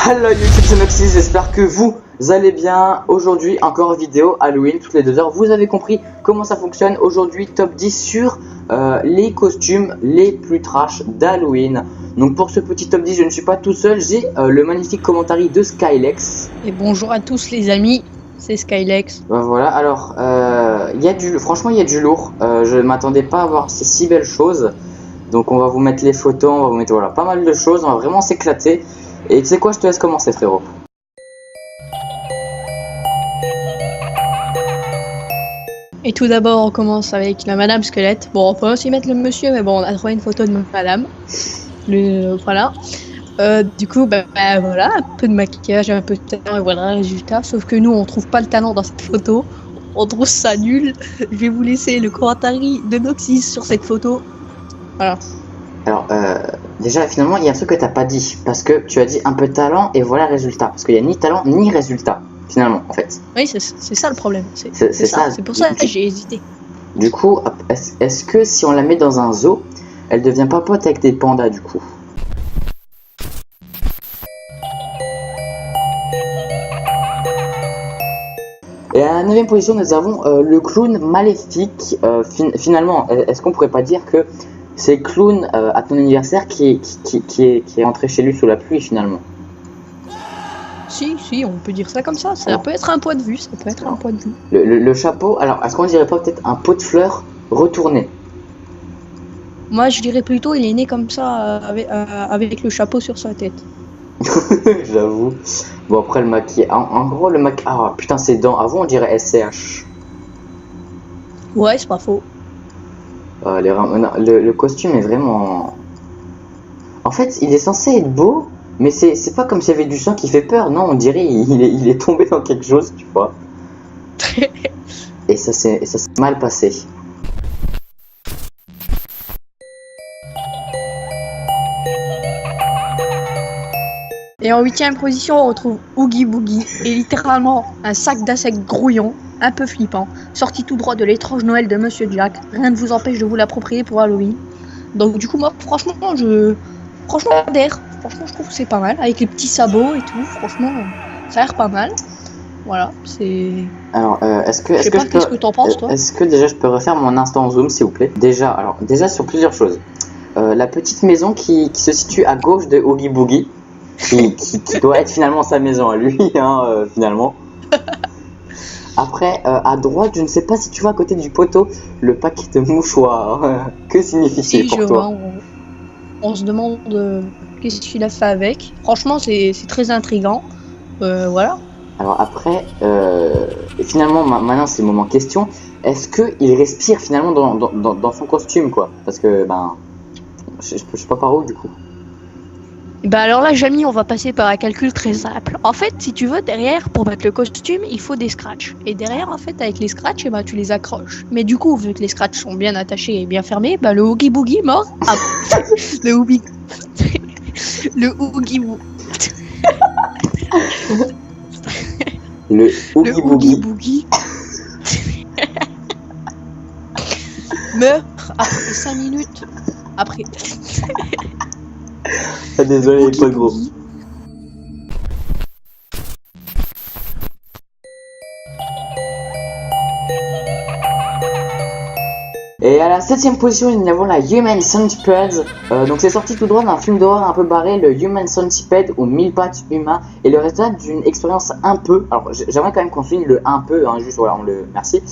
Hello YouTube, c'est Noxys, j'espère que vous allez bien. Aujourd'hui, encore vidéo Halloween toutes les 2 heures. Vous avez compris comment ça fonctionne. Aujourd'hui, top 10 sur les costumes les plus trash d'Halloween. Donc pour ce petit top 10, je ne suis pas tout seul. J'ai le magnifique commentaire de Skylex. Et bonjour à tous les amis, c'est Skylex. Voilà, alors, franchement, il y a du lourd. Je ne m'attendais pas à voir ces si belles choses. Donc on va vous mettre les photos, on va vous mettre voilà, pas mal de choses. On va vraiment s'éclater. Et tu sais quoi, je te laisse commencer, frérot. Et tout d'abord, on commence avec la Madame Squelette. Bon, on peut aussi mettre le monsieur, mais bon, on a trouvé une photo de Madame. Voilà. Du coup, voilà, un peu de maquillage, un peu de talent, et voilà le résultat. Sauf que nous, on trouve pas le talent dans cette photo. On trouve ça nul. Je vais vous laisser le commentaire de Noxys sur cette photo. Voilà. Alors, déjà, finalement, il y a un truc que t'as pas dit. Parce que tu as dit un peu de talent et voilà le résultat. Parce qu'il n'y a ni talent ni résultat, finalement, en fait. Oui, c'est ça le problème. C'est ça. C'est pour ça que j'ai hésité. Du coup, est-ce que si on la met dans un zoo, elle devient pas pote avec des pandas, du coup? Et à la 9ème position, nous avons le clown maléfique. Finalement, est-ce qu'on pourrait pas dire que c'est le clown à ton anniversaire qui est rentré chez lui sous la pluie, finalement? Si, on peut dire ça comme ça. Ça peut être un point de vue. Le chapeau, alors, est-ce qu'on dirait pas peut-être un pot de fleurs retourné? Moi, je dirais plutôt il est né comme ça avec le chapeau sur sa tête. J'avoue. Bon, après le maquillage. En gros, le maquillage. Ah putain, ses dents. Avant, on dirait SCH. Ouais, c'est pas faux. Le costume est vraiment. En fait, il est censé être beau, mais c'est pas comme s'il y avait du sang qui fait peur. Non, on dirait il est tombé dans quelque chose, tu vois. Et ça s'est mal passé. Et en 8ème position, on retrouve Oogie Boogie, et littéralement un sac d'insectes grouillons, un peu flippant, sorti tout droit de l'étrange Noël de Monsieur Jack. Rien ne vous empêche de vous l'approprier pour Halloween. Donc du coup, moi, franchement, adhère. Franchement, je trouve que c'est pas mal, avec les petits sabots et tout. Franchement, ça a l'air pas mal. Voilà, c'est. Alors, qu'est-ce que t'en penses, toi? Est-ce que déjà je peux refaire mon instant zoom, s'il vous plaît? Déjà sur plusieurs choses. La petite maison qui se situe à gauche de Oogie Boogie. Qui doit être finalement sa maison à lui, hein, finalement. Après, à droite, je ne sais pas si tu vois à côté du poteau le paquet de mouchoirs. Que signifie-t-il pour toi? On se demande qu'est-ce qu'il a fait avec. Franchement, c'est très intriguant. Voilà. Alors après, finalement, maintenant c'est le moment question. Est-ce qu'il respire finalement dans son costume, quoi? Parce que, je sais pas par où, du coup. Alors là, Jamy, on va passer par un calcul très simple. En fait, si tu veux, derrière, pour mettre le costume, il faut des scratchs. Et derrière, en fait, avec les scratchs, tu les accroches. Mais du coup, vu que les scratchs sont bien attachés et bien fermés, le Oogie Boogie mort. Ah, le Oogie Boogie meurt après 5 minutes. Après. Ah, désolé, pas gros. Et à la 7ème position, nous avons la Human Centipede. Donc c'est sorti tout droit d'un film d'horreur un peu barré, le Human Centipede ou 1000 pattes humains. Et le résultat d'une expérience un peu, alors j'aimerais quand même qu'on souligne le un peu, juste voilà, merci,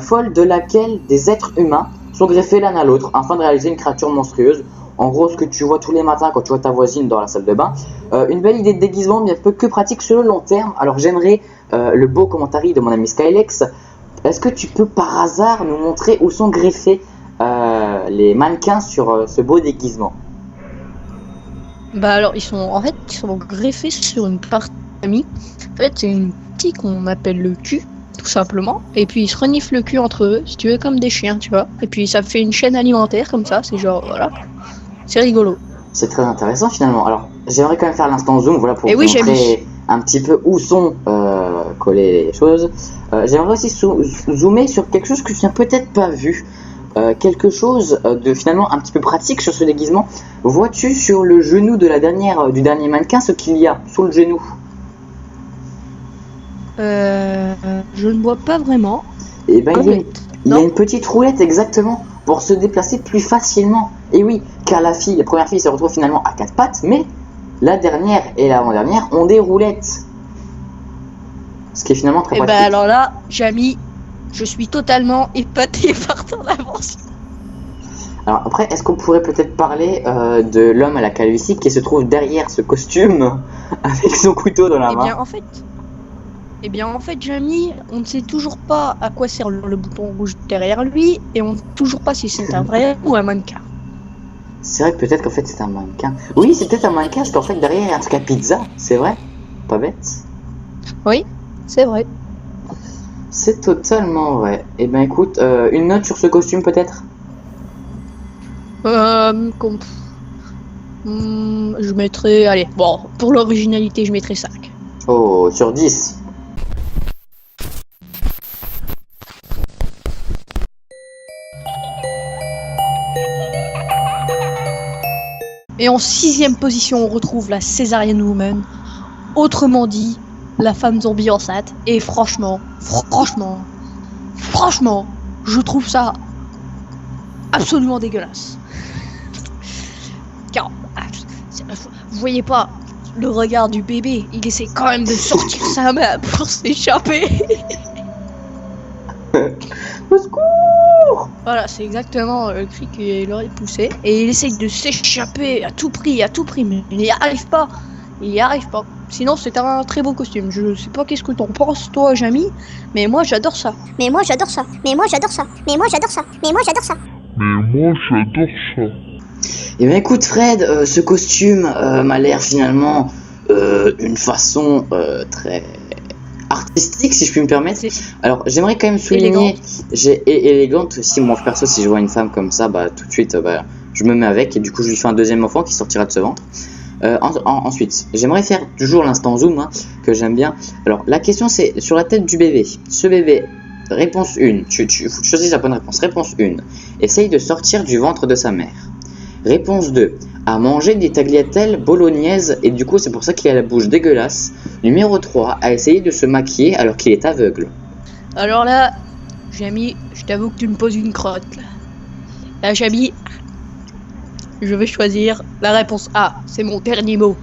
folle de laquelle des êtres humains sont greffés l'un à l'autre afin de réaliser une créature monstrueuse. En gros, ce que tu vois tous les matins quand tu vois ta voisine dans la salle de bain. Une belle idée de déguisement, bien peu que pratique sur le long terme. Alors j'aimerais le beau commentaire de mon ami Skylex. Est-ce que tu peux par hasard nous montrer où sont greffés les mannequins sur ce beau déguisement? Alors ils sont greffés sur une partie. En fait, c'est une partie qu'on appelle le cul, tout simplement. Et puis ils se reniflent le cul entre eux, si tu veux, comme des chiens, tu vois. Et puis ça fait une chaîne alimentaire comme ça. C'est genre voilà. C'est rigolo. C'est très intéressant finalement. Alors, j'aimerais quand même faire l'instant zoom, voilà, pour vous montrer un petit peu où sont collées les choses. J'aimerais aussi zoomer sur quelque chose que tu n'as peut-être pas vu. quelque chose de finalement un petit peu pratique sur ce déguisement. Vois-tu sur le genou de du dernier mannequin ce qu'il y a sous le genou? Je ne vois pas vraiment. Et ben Roulette, il y a non une petite roulette exactement pour se déplacer plus facilement. Et oui, car la première fille se retrouve finalement à 4 pattes, mais la dernière et l'avant-dernière ont des roulettes. Ce qui est finalement très Et pratique. bah alors là, Jamy, je suis totalement épaté par ton avance. Alors après, est-ce qu'on pourrait peut-être parler de l'homme à la calvitie qui se trouve derrière ce costume avec son couteau dans la Eh main? bien en fait, Jamy, on ne sait toujours pas à quoi sert le bouton rouge derrière lui, et on ne sait toujours pas si c'est un vrai ou un mannequin. C'est vrai que peut-être qu'en fait c'est un mannequin. Oui, c'est peut-être un mannequin parce qu'en fait derrière il y a un truc à pizza, c'est vrai? Pas bête. Oui, c'est vrai. C'est totalement vrai. Eh ben écoute, une note sur ce costume peut-être? Je mettrais, allez, bon, pour l'originalité, je mettrais 5. Oh, sur 10. Et en 6ème position, on retrouve la Césarienne Woman, autrement dit, la femme zombie enceinte. Et franchement, je trouve ça absolument dégueulasse. Car, vous voyez pas le regard du bébé, il essaie quand même de sortir sa main pour s'échapper. Au secours! Voilà, c'est exactement le cri qu'il aurait poussé. Et il essaye de s'échapper à tout prix, mais il n'y arrive pas. Sinon, c'est un très beau costume. Je sais pas qu'est-ce que t'en penses, toi, Jamy, mais moi, j'adore ça. Mais moi j'adore ça. Eh bien écoute Fred, ce costume m'a l'air finalement d'une façon très artistique si je puis me permettre. Alors j'aimerais quand même souligner, élégante aussi, moi perso si je vois une femme comme ça, bah tout de suite je me mets avec et du coup je lui fais un deuxième enfant qui sortira de ce ventre. Ensuite, j'aimerais faire toujours l'instant zoom que j'aime bien. Alors la question c'est sur la tête du bébé. Ce bébé, réponse 1, tu choisis la bonne réponse. Réponse 1, essaye de sortir du ventre de sa mère. Réponse 2, à manger des tagliatelles bolognaises et du coup c'est pour ça qu'il a la bouche dégueulasse. Numéro 3, à essayer de se maquiller alors qu'il est aveugle. Alors là, Jamy, je t'avoue que tu me poses une crotte. Là, Jamy, je vais choisir la réponse A, c'est mon dernier mot.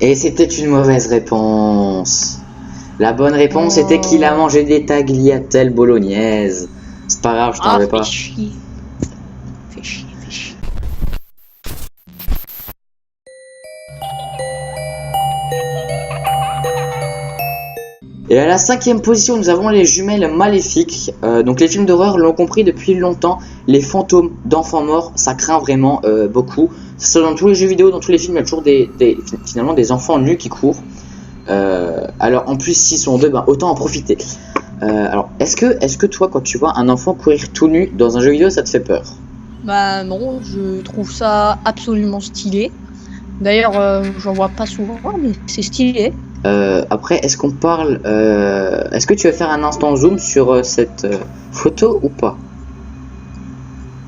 Et c'était une mauvaise réponse. La bonne réponse était qu'il a mangé des tagliatelles bolognaises. C'est pas grave, je t'en veux pas. Fais chier. Et à la 5ème position, nous avons les jumelles maléfiques. Donc les films d'horreur l'ont compris depuis longtemps. Les fantômes d'enfants morts, ça craint vraiment beaucoup. Ça, dans tous les jeux vidéo, dans tous les films, il y a toujours finalement des enfants nus qui courent. Alors en plus, s'ils sont deux, autant en profiter. Alors est-ce que toi, quand tu vois un enfant courir tout nu dans un jeu vidéo, ça te fait peur? Bah non, je trouve ça absolument stylé. D'ailleurs, j'en vois pas souvent, mais c'est stylé. Après, est-ce qu'on parle... est-ce que tu vas faire un instant zoom sur cette photo ou pas?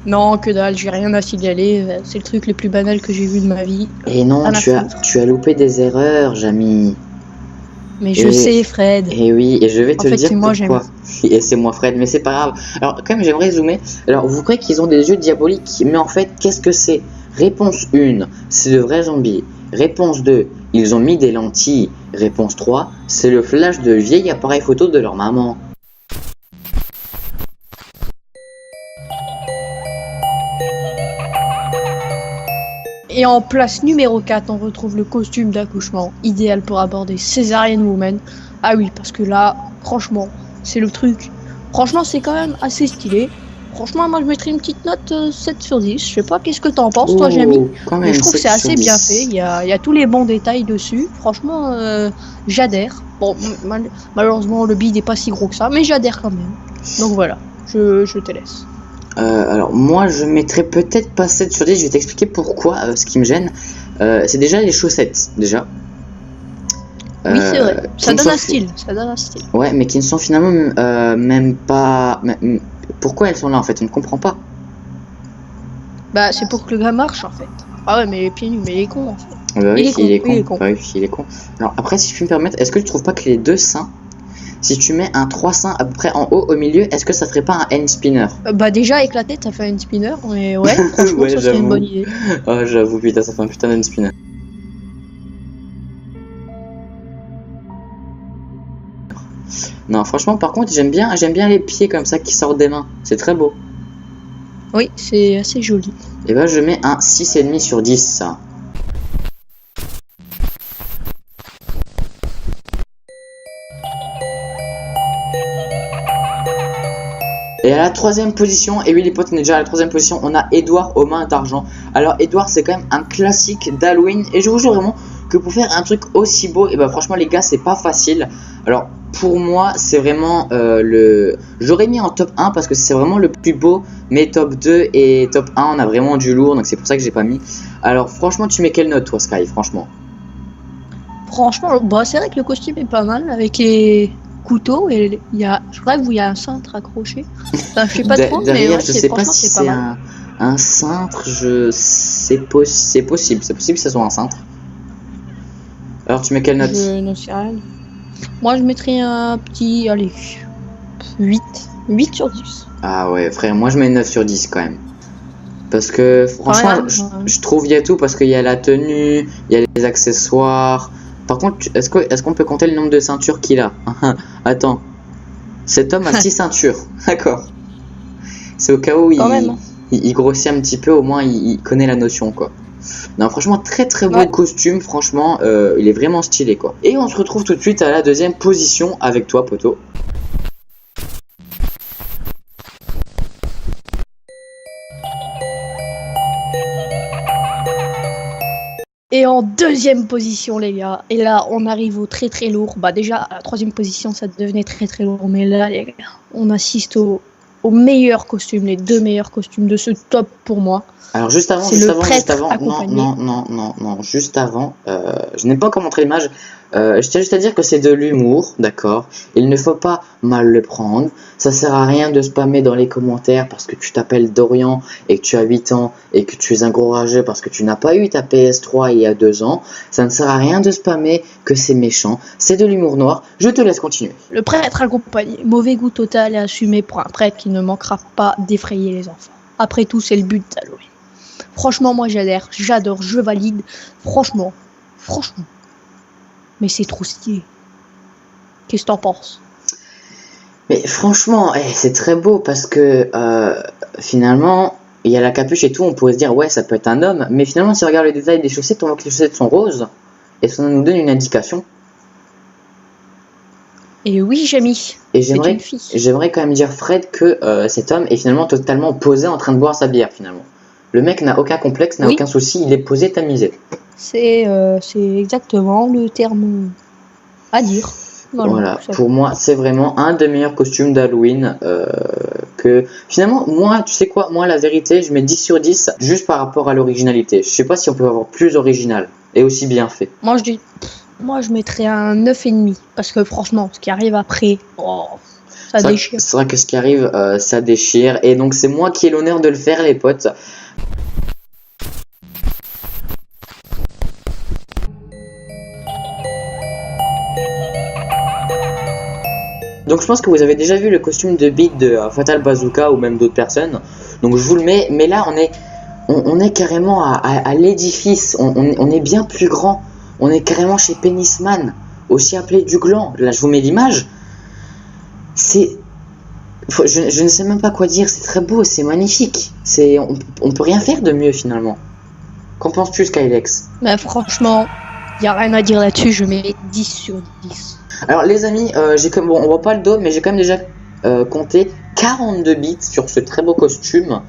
Non, que dalle, j'ai rien à signaler. C'est le truc le plus banal que j'ai vu de ma vie. Et non, tu as loupé des erreurs, Jamy. Mais je sais, Fred. Et oui, et je vais te le dire moi, pourquoi. Et c'est moi, Fred, mais c'est pas grave. Alors, quand même, j'aimerais zoomer. Alors, vous croyez qu'ils ont des yeux diaboliques, mais en fait, qu'est-ce que c'est? Réponse 1, c'est de vrais zombies. Réponse 2, ils ont mis des lentilles. Réponse 3, c'est le flash de vieil appareil photo de leur maman. Et en place numéro 4, on retrouve le costume d'accouchement, idéal pour aborder Césarienne Woman. Ah oui, parce que là, franchement, c'est le truc. Franchement, c'est quand même assez stylé. Franchement, moi je mettrais une petite note 7 sur 10. Je sais pas, qu'est-ce que t'en penses, toi, Jamy? Mais je trouve que c'est assez bien fait. Il y a tous les bons détails dessus. Franchement, j'adhère. Bon, malheureusement, le bide n'est pas si gros que ça, mais j'adhère quand même. Donc voilà, je te laisse. Alors, moi je mettrais peut-être pas 7 sur 10. Je vais t'expliquer pourquoi. Ce qui me gêne, c'est déjà les chaussettes. Déjà. Oui, c'est vrai. Ça donne un style. Ouais, mais qui ne sont finalement même pas. Pourquoi elles sont là en fait? On ne comprend pas. Bah, c'est pour que le gars marche en fait. Ah ouais, mais pieds nus, mais il est con en fait. Bah oui, Il est con. Bah oui, il est con. Alors après, si je puis me permettre, est-ce que tu trouves pas que les deux seins, si tu mets un 3 seins à peu près en haut au milieu, est-ce que ça ferait pas un hand spinner? Bah, déjà avec la tête, ça fait un spinner, mais ouais, franchement, Ouais, ça serait j'avoue. une bonne idée. Oh, j'avoue, putain, ça fait un putain de hand spinner. Non, franchement, par contre, j'aime bien les pieds comme ça qui sortent des mains. C'est très beau. Oui, c'est assez joli. Et bah, je mets un 6,5 sur 10, ça. Et à la troisième position, et oui les potes, on est déjà à la troisième position, on a Edouard aux mains d'argent. Alors Edouard, c'est quand même un classique d'Halloween, et je vous jure vraiment que pour faire un truc aussi beau, et bah franchement les gars, c'est pas facile. Alors pour moi, c'est vraiment j'aurais mis en top 1 parce que c'est vraiment le plus beau, mais top 2 et top 1, on a vraiment du lourd, donc c'est pour ça que j'ai pas mis. Alors franchement, tu mets quelle note toi Sky, franchement? Franchement, bah, c'est vrai que le costume est pas mal avec les couteaux et il y a, je rêve où il y a un cintre accroché. Enfin, je sais pas trop, mais Derrière, ouais, je sais pas franchement, si c'est pas c'est mal. un cintre, c'est possible que ça soit un cintre. Alors tu mets quelle note? Je ne sais rien. Moi, je mettrais un petit, allez, 8. 8 sur 10. Ah ouais, frère, moi je mets 9 sur 10 quand même. Parce que franchement, je trouve il y a tout, parce qu'il y a la tenue, il y a les accessoires. Par contre, est-ce qu'on peut compter le nombre de ceintures qu'il a? Attends, cet homme a 6 ceintures, d'accord. C'est au cas où il grossit un petit peu, au moins il connaît la notion quoi. Non, franchement, très très beau costume, franchement, il est vraiment stylé quoi. Et on se retrouve tout de suite à la deuxième position avec toi, poto. Et en deuxième position, les gars, et là, on arrive au très très lourd. Bah, déjà, à la troisième position, ça devenait très très lourd, mais là, les gars, on assiste au meilleur costume, les deux meilleurs costumes de ce top pour moi. Alors juste avant, non, juste avant, je n'ai pas encore montré l'image, je tiens juste à dire que c'est de l'humour, d'accord, il ne faut pas mal le prendre, ça sert à rien de spammer dans les commentaires parce que tu t'appelles Dorian et que tu as 8 ans et que tu es un gros rageux parce que tu n'as pas eu ta PS3 il y a 2 ans, ça ne sert à rien de spammer que c'est méchant, c'est de l'humour noir, je te laisse continuer. Le prêtre accompagné, mauvais goût total et assumé pour un prêtre qui ne manquera pas d'effrayer les enfants. Après tout, c'est le but d'Halloween. Franchement, moi j'adhère, j'adore, je valide. Franchement. Mais c'est trop stylé. Qu'est-ce que t'en penses? Mais franchement, c'est très beau parce que finalement, il y a la capuche et tout, on pourrait se dire ouais, ça peut être un homme. Mais finalement, si on regarde les détails des chaussettes, on voit que les chaussettes sont roses. Et ça nous donne une indication. Et oui, Jamie. Et j'aimerais quand même dire Fred que cet homme est finalement totalement posé en train de boire sa bière finalement. Le mec n'a aucun complexe, n'a aucun souci, il est posé, tamisé. C'est exactement le terme à dire. Voilà, pour moi, c'est vraiment un des meilleurs costumes d'Halloween que... Finalement, moi, tu sais quoi, moi, la vérité, je mets 10 sur 10 juste par rapport à l'originalité. Je sais pas si on peut avoir plus original et aussi bien fait. Moi, je mettrais un 9,5 parce que franchement, ce qui arrive après, ça déchire. C'est vrai que ce qui arrive, ça déchire. Et donc, c'est moi qui ai l'honneur de le faire, les potes. Donc je pense que vous avez déjà vu le costume de Beat de Fatal Bazooka ou même d'autres personnes. Donc je vous le mets, mais là on est carrément à l'édifice, on est bien plus grand. On est carrément chez Penisman, aussi appelé Duglan. Là je vous mets l'image. Je ne sais même pas quoi dire, c'est très beau, c'est magnifique. On peut rien faire de mieux finalement. Qu'en penses-tu Skylex? Bah franchement, il n'y a rien à dire là-dessus, je mets 10 sur 10. Alors les amis, on voit pas le dos, mais j'ai quand même déjà compté 42 bits sur ce très beau costume.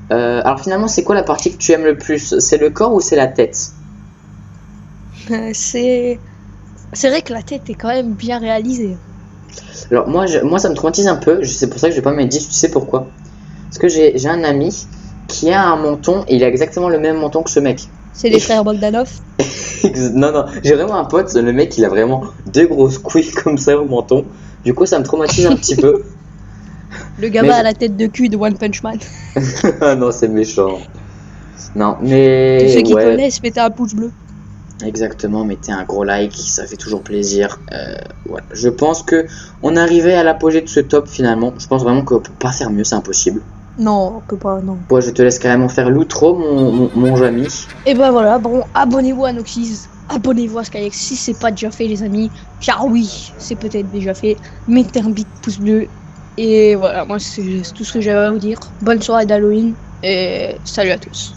Alors finalement, c'est quoi la partie que tu aimes le plus? C'est le corps ou c'est la tête? C'est vrai que la tête est quand même bien réalisée. Alors moi ça me traumatise un peu, c'est pour ça que je vais pas mettre 10, tu sais pourquoi? Parce que j'ai un ami qui a un menton, et il a exactement le même menton que ce mec. C'est les frères Bogdanov? Non, j'ai vraiment un pote, le mec il a vraiment deux grosses couilles comme ça au menton. Du coup ça me traumatise un petit peu. Le gamin Mais- à la tête de cul de One Punch Man. Ah non, c'est méchant. Non, mais Tous ceux qui ouais, connaissent, mettez un pouce bleu. exactement, mettez un gros like, ça fait toujours plaisir. Voilà. Je pense que on est arrivé à l'apogée de ce top finalement. Je pense vraiment qu'on peut pas faire mieux, c'est impossible. Non, que pas, non. Bon, je te laisse carrément faire l'outro, mon Jamy. Et ben voilà, bon, abonnez-vous à Noxys, abonnez-vous à Skyx si c'est pas déjà fait, les amis. Car oui, c'est peut-être déjà fait. Mettez un big pouce bleu. Et voilà, moi c'est tout ce que j'avais à vous dire. Bonne soirée d'Halloween et salut à tous.